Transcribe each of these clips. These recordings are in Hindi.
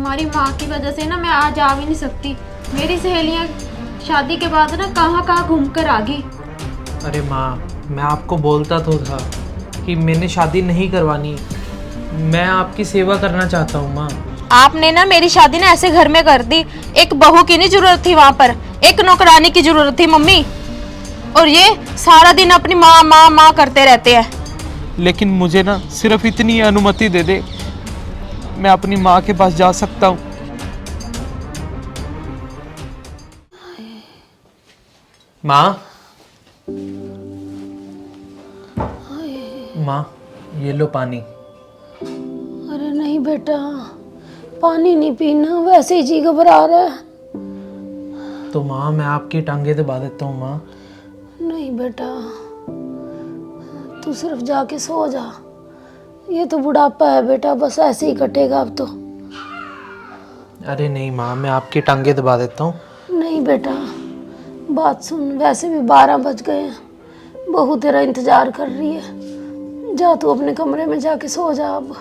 तुम्हारी माँ की वजह से ना मैं आज आ भी नहीं सकती। मेरी सहेलियाँ शादी के बाद ना कहाँ कहाँ घूम कर आ गई। अरे माँ, मैं आपको बोलता तो था कि मैंने शादी नहीं करवानी। मैं आपकी सेवा करना चाहता हूँ माँ। आपने ना मेरी शादी ना ऐसे घर में कर दी। एक बहू की नहीं जरूरत थी वहाँ पर, एक नौकरानी की जरूरत थी मम्मी। और ये सारा दिन अपनी माँ माँ माँ करते रहते हैं। लेकिन मुझे ना सिर्फ इतनी अनुमति दे दे, मैं अपनी माँ के पास जा सकता हूँ। माँ, माँ, ये लो पानी। अरे नहीं बेटा, पानी नहीं पीना, वैसे ही जी घबरा रहा है। तो माँ, मैं आपकी टांगे दबा देता हूँ माँ। नहीं बेटा, तू सिर्फ जाके सो जा। ये तो बुढ़ापा है बेटा, बस ऐसे ही कटेगा अब तो। अरे नहीं माँ, मैं आपकी टांगे दबा देता हूँ। नहीं बेटा, बात सुन, वैसे भी 12 बज गए हैं। बहू तेरा इंतजार कर रही है। जा तू अपने कमरे में जाके सो जा अब।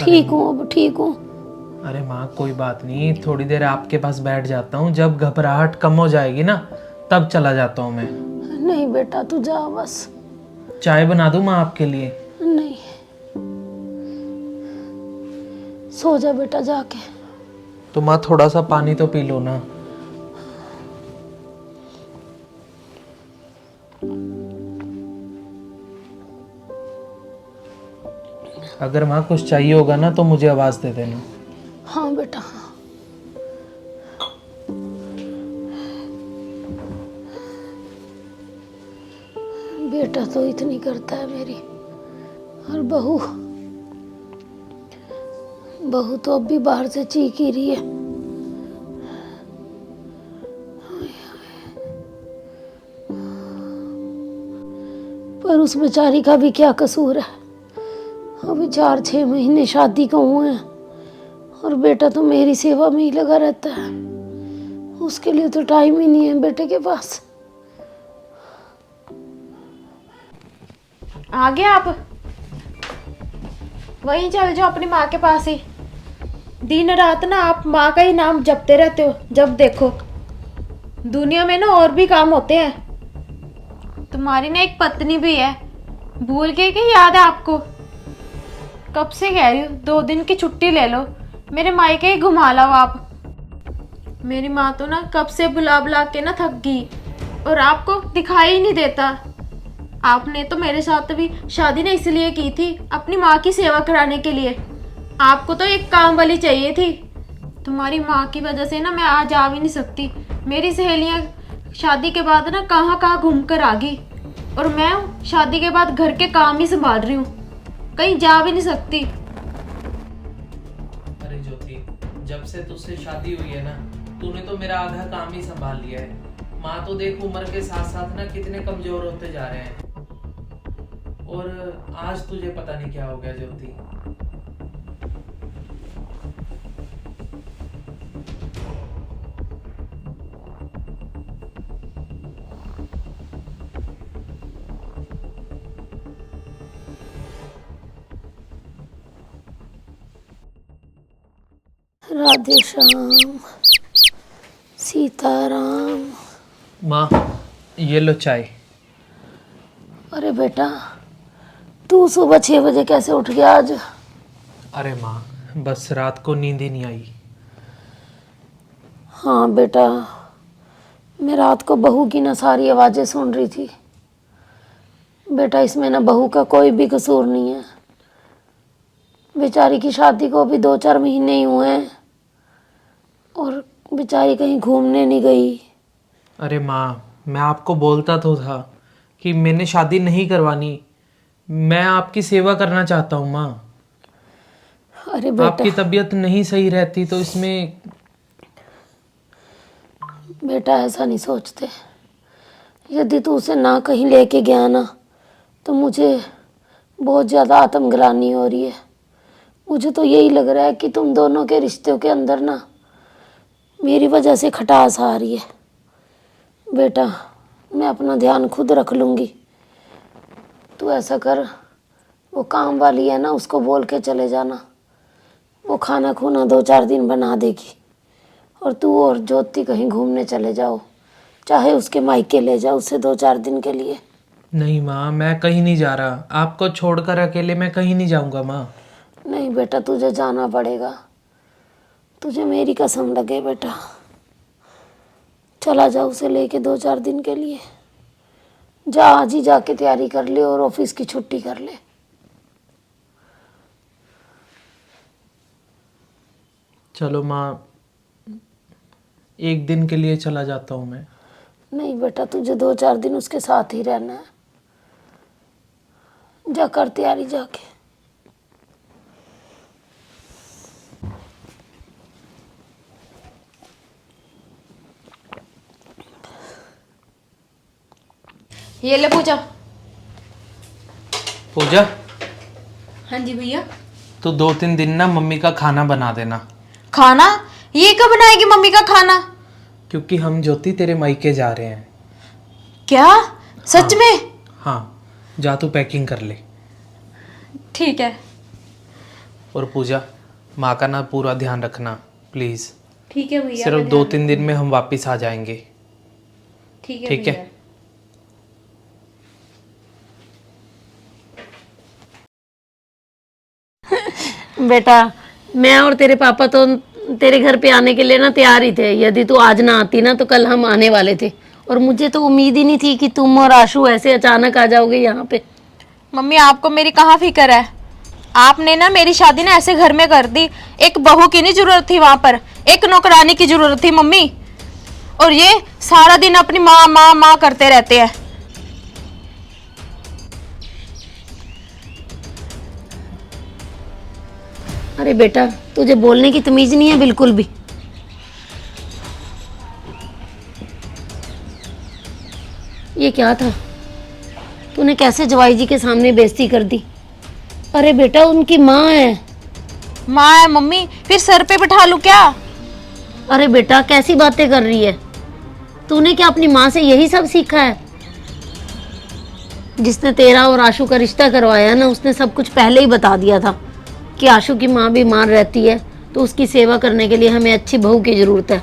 ठीक हूँ, अब ठीक हूँ। अरे माँ, कोई बात नहीं, थोड़ी देर आपके पास बैठ जाता हूँ। जब घबराहट कम हो जाएगी ना, तब चला जाता हूँ मैं। नहीं बेटा, तू जा बस। चाय बना दूँ माँ आपके लिए? नहीं, सो जा बेटा जाके। तो माँ, थोड़ा सा पानी तो पी लो ना। अगर माँ कुछ चाहिए होगा ना तो मुझे आवाज़ दे देना। हाँ बेटा, हाँ। बेटा तो इतनी करता है मेरी, और बहू बहू तो अब भी बाहर से चीख ही रही है। पर उस बेचारी का भी क्या कसूर है। अभी 4-6 महीने शादी को हुए हैं, और बेटा तो मेरी सेवा में ही लगा रहता है। उसके लिए तो टाइम ही नहीं है बेटे के पास। आ गए आप? वहीं चल जाओ अपनी माँ के पास ही। दिन रात ना आप माँ का ही नाम जपते रहते हो जब देखो। दुनिया में ना और भी काम होते हैं। तुम्हारी ना एक पत्नी भी है, भूल गई कि याद है आपको? कब से कह रही हूँ 2 दिन की छुट्टी ले लो, मेरे मायके ही घुमा लाओ आप। मेरी माँ तो ना कब से बुला बुला के ना थक गई, और आपको दिखाई ही नहीं देता। आपने तो मेरे साथ भी शादी ना इसलिए की थी, अपनी माँ की सेवा कराने के लिए। आपको तो एक काम वाली चाहिए थी। तुम्हारी माँ की वजह से ना मैं आज आ भी नहीं सकती। मेरी सहेलियाँ शादी के बाद ना कहाँ कहाँ घूम कर आ गई, और मैं शादी के बाद घर के काम ही संभाल रही हूँ, कहीं जा भी नहीं सकती। अरे ज्योति, जब से तुझसे शादी हुई है ना, तूने तो मेरा आधा काम ही संभाल लिया है। माँ तो देख, उम्र के साथ साथ ना कितने कमजोर होते जा रहे हैं। और आज तुझे पता नहीं क्या हो गया ज्योति। राधे श्याम, सीताराम। माँ, ये लो चाय। अरे बेटा, तू सुबह 6 बजे कैसे उठ गया आज? अरे माँ, बस रात को नींद ही नहीं आई। हाँ बेटा, मैं रात को बहू की ना सारी आवाज़ें सुन रही थी। बेटा, इसमें ना बहू का कोई भी कसूर नहीं है। बेचारी की शादी को अभी 2-4 महीने ही हुए हैं, और बेचारी कहीं घूमने नहीं गई। अरे माँ, मैं आपको बोलता तो था कि मैंने शादी नहीं करवानी। मैं आपकी सेवा करना चाहता हूँ माँ। अरे बेटा, आपकी तबीयत नहीं सही रहती तो इसमें। बेटा ऐसा नहीं सोचते। यदि तू उसे ना कहीं लेके गया ना, तो मुझे बहुत ज़्यादा आत्मग्लानि हो रही है। मुझे तो यही लग रहा है कि तुम दोनों के रिश्तों के अंदर ना मेरी वजह से खटास आ रही है। बेटा, मैं अपना ध्यान खुद रख लूँगी। तू ऐसा कर, वो काम वाली है ना, उसको बोल के चले जाना वो खाना खूना 2-4 दिन बना देगी और तू और ज्योति कहीं घूमने चले जाओ, चाहे उसके मायके ले जाओ उसे 2-4 दिन के लिए। नहीं माँ, मैं कहीं नहीं जा रहा। आपको छोड़कर अकेले मैं कहीं नहीं जाऊंगा माँ। नहीं बेटा, तुझे जाना पड़ेगा, तुझे मेरी कसम लगे बेटा। चला जा उसे लेके 2-4 दिन के लिए। जा, आज ही जाके तैयारी कर ले और ऑफिस की छुट्टी कर ले। चलो माँ, एक दिन के लिए चला जाता हूँ मैं। नहीं बेटा, तुझे 2-4 दिन उसके साथ ही रहना है। जा कर तैयारी जाके। ये ले पूजा। पूजा, हाँ जी भैया। तो 2-3 दिन ना मम्मी का खाना बना देना। खाना? ये कब बनाएगी मम्मी का खाना? क्योंकि हम ज्योति तेरे मायके जा रहे हैं। क्या? सच में? हाँ, जा तू पैकिंग कर ले। ठीक है। और पूजा, माँ का ना पूरा ध्यान रखना प्लीज। ठीक है भैया। सिर्फ 2-3 दिन में हम वापस आ जाएंगे। ठीक है। ठीक है। बेटा, मैं और तेरे पापा तो तेरे घर पे आने के लिए ना तैयार ही थे। यदि तू आज ना आती ना तो कल हम आने वाले थे, और मुझे तो उम्मीद ही नहीं थी कि तुम और आशु ऐसे अचानक आ जाओगे यहाँ पे। मम्मी, आपको मेरी कहाँ फिक्र है? आपने ना मेरी शादी ना ऐसे घर में कर दी। एक बहू की नहीं जरूरत थी वहां पर, एक नौकरानी की जरूरत थी मम्मी। और ये सारा दिन अपनी माँ माँ माँ करते रहते हैं। अरे बेटा, तुझे बोलने की तमीज नहीं है बिल्कुल भी। ये क्या था? तूने कैसे जवाई जी के सामने बेइज्जती कर दी? अरे बेटा, उनकी माँ है। माँ है मम्मी, फिर सर पे बिठा लूं क्या? अरे बेटा, कैसी बातें कर रही है? तूने क्या अपनी माँ से यही सब सीखा है? जिसने तेरा और आशु का रिश्ता करवाया ना, उसने सब कुछ पहले ही बता दिया था कि आशु की माँ बीमार रहती है तो उसकी सेवा करने के लिए हमें अच्छी बहू की ज़रूरत है।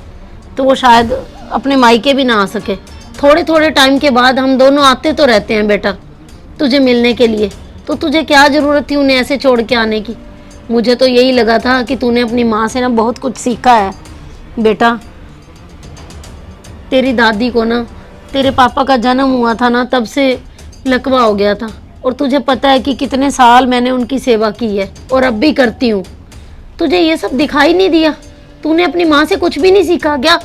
तो वो शायद अपने मायके भी ना आ सके। थोड़े थोड़े टाइम के बाद हम दोनों आते तो रहते हैं बेटा तुझे मिलने के लिए। तो तुझे क्या ज़रूरत थी उन्हें ऐसे छोड़ के आने की? मुझे तो यही लगा था कि तूने अपनी माँ से ना बहुत कुछ सीखा है बेटा। तेरी दादी को ना तेरे पापा का जन्म हुआ था ना, तब से लकवा हो गया था, और तुझे पता है कि कितने साल मैंने उनकी सेवा की है और अब भी करती हूँ। तुझे ये सब दिखाई नहीं दिया? तूने अपनी माँ से कुछ भी नहीं सीखा क्या?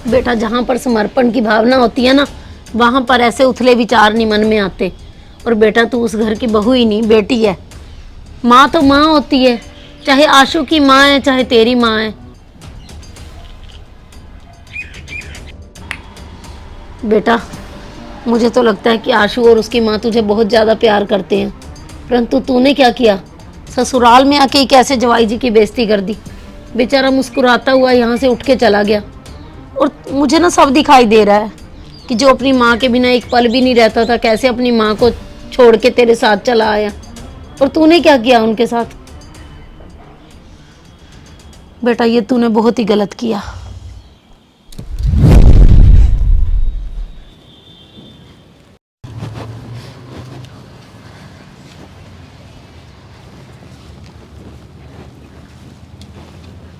बेटा, जहाँ पर समर्पण की भावना होती है ना, वहाँ पर ऐसे उथले विचार नहीं मन में आते। और बेटा, तू उस घर की बहू ही नहीं, बेटी है। माँ तो माँ होती है, चाहे आशु की माँ है चाहे तेरी माँ है। बेटा, मुझे तो लगता है कि आशु और उसकी माँ तुझे बहुत ज़्यादा प्यार करते हैं, परंतु तूने क्या किया? ससुराल में आके कैसे जवाई जी की बेइज्जती कर दी। बेचारा मुस्कुराता हुआ यहाँ से उठ के चला गया, और मुझे ना सब दिखाई दे रहा है कि जो अपनी माँ के बिना एक पल भी नहीं रहता था, कैसे अपनी माँ को छोड़ के तेरे साथ चला आया। और तूने क्या किया उनके साथ? बेटा, ये तूने बहुत ही गलत किया।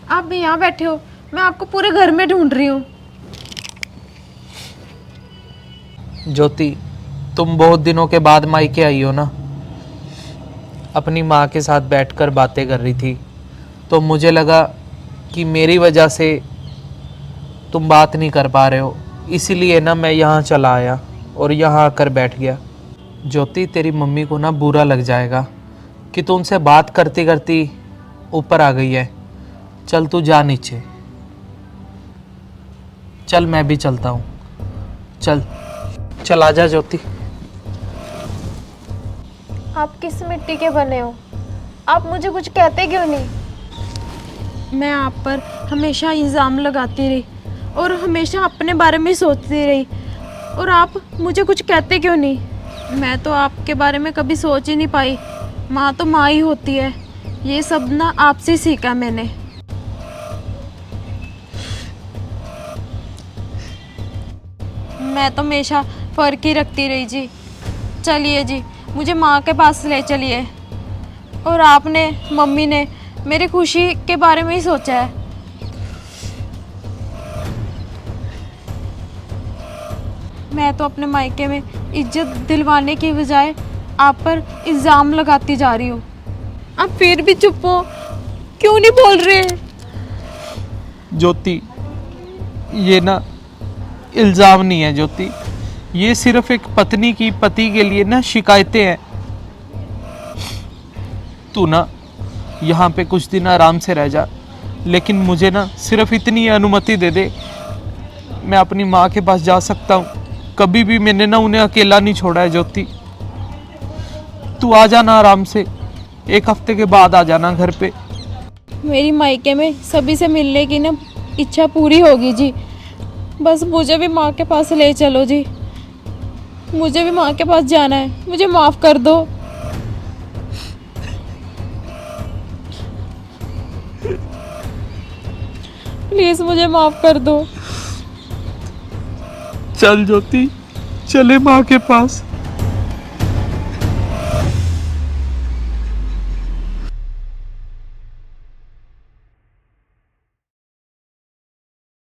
आप भी यहाँ बैठे हो, मैं आपको पूरे घर में ढूंढ रही हूँ। ज्योति, तुम बहुत दिनों के बाद मायके आई हो ना। अपनी माँ के साथ बैठकर बातें कर रही थी, तो मुझे लगा कि मेरी वजह से तुम बात नहीं कर पा रहे हो, इसीलिए ना मैं यहाँ चला आया और यहाँ आकर बैठ गया। ज्योति, तेरी मम्मी को ना बुरा लग जाएगा कि तू उनसे बात करती करती ऊपर आ गई है। चल तू जा नीचे। चल, मैं भी चलता हूँ। चल चल, आजा ज्योति। आप किस मिट्टी के बने हो? आप मुझे कुछ कहते क्यों नहीं? मैं आप पर हमेशा इल्ज़ाम लगाती रही और हमेशा अपने बारे में सोचती रही, और आप मुझे कुछ कहते क्यों नहीं? मैं तो आपके बारे में कभी सोच ही नहीं पाई। माँ तो माँ ही होती है। ये सब ना आपसे सीखा मैंने। मैं तो हमेशा फर्क ही रखती रही जी। चलिए जी, मुझे माँ के पास ले चलिए। और आपने, मम्मी ने मेरी खुशी के बारे में ही सोचा है। मैं तो अपने मायके में इज्जत दिलवाने की बजाय आप पर इल्ज़ाम लगाती जा रही हूँ। आप फिर भी चुप हो, क्यों नहीं बोल रहे? ज्योति, ये ना इल्ज़ाम नहीं है ज्योति, ये सिर्फ एक पत्नी की पति के लिए ना शिकायतें हैं। तू ना यहाँ पे कुछ दिन आराम से रह जा, लेकिन मुझे ना सिर्फ इतनी अनुमति दे दे, मैं अपनी माँ के पास जा सकता हूँ। कभी भी मैंने ना उन्हें अकेला नहीं छोड़ा है ज्योति। तू आ जाना आराम से, 1 हफ्ते के बाद आ जाना घर पे। मेरी मायके में सभी से मिलने की ना इच्छा पूरी होगी जी। बस मुझे भी माँ के पास ले चलो जी। मुझे भी माँ के पास जाना है, मुझे माफ़ कर दो। प्लीज़ मुझे माफ़ कर दो। चल ज्योति, चले माँ के पास।